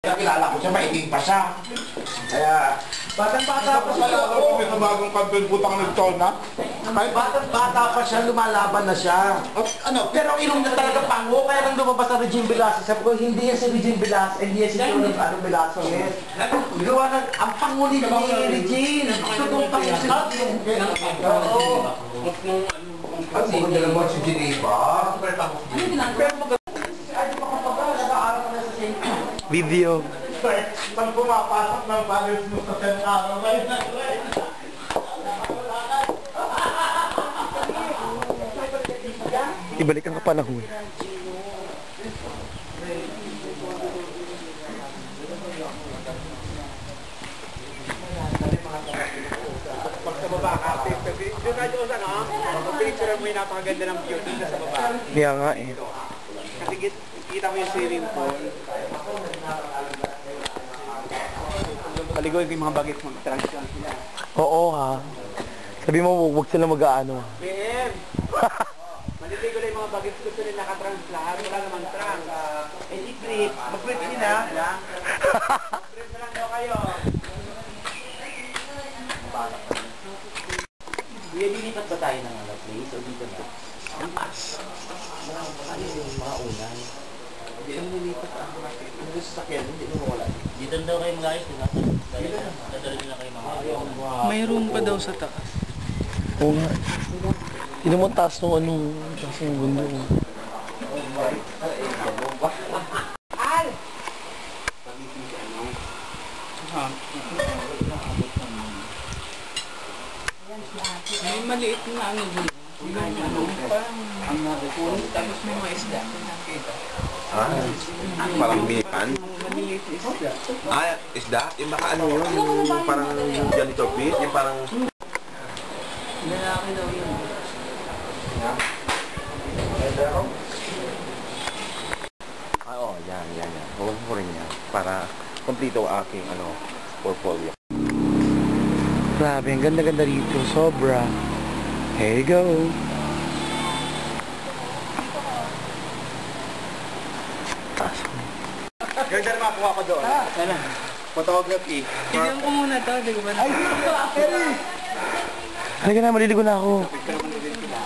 Kilala ko siya, maiting pa siya. Kaya, batang-bata pa siya. Alam ko sa bagong kanto, butang nagtona. Kahit batang-bata pa siya, lumalaban na siya. Ano? Pero inom na talaga pango, kaya nang lumabas sa Regine Velasquez. Sabi ko, hindi yan si Regine Velasquez, hindi yan si Jonathan Velasquez. Gawa ng, ang pango ni Regine. Tutong pango si Regine. Oo. Ang maganda naman si Geneva. Pero maganda. Video. Pag pumapasok ng values mo sa 10 araw, ngayon na Ibalik ang kapanahon. Pag sa baba ka, doon na doon ano, pag-picture mo yung napakaganda ng view dito sa baba. Kaya nga eh. Kasi kita mo yung swimming pool. Paligoy ko yung mga bagets mo, transition sila. Oo ha. Sabi mo, huwag sila mag-aano. BM! Maliligo lang yung mga bagets ko sila nakatrans lahat. Wala naman trans. I-trip. Mag-trip sila. Mag-trip na lang daw kayo. Kuya, dinipat ba tayo ng place o dito na? Ang pas. Ano yung mga unan? Hindi ang nilipat ang sasakyan, hindi mo mawala. Dito daw kayo mag-ayos, diba? Dadala nila kayo mga ayos. May room pa daw sa taas. Oo nga. Hindi mo taas nung anong taas ng gundo. May maliit na ano dun. Parang tapos may mga isda. Parang binipan? Maliit na isda. Ah, isda? Yung baka ano yun? Yung parang janitor fish? Yung parang... Lalaki daw yun. Ah, oo, yan. Huwag mo rin yan. Para kompleto ang aking portfolio. Grabe, ang ganda-ganda rito. Sobra. Here you go. Taas ko. Ganda naman kuha ko doon. Sana. Photography. Tignan ko muna to. Di ko ba na? Halika na, maliligo na ako. Picture mo na din sila.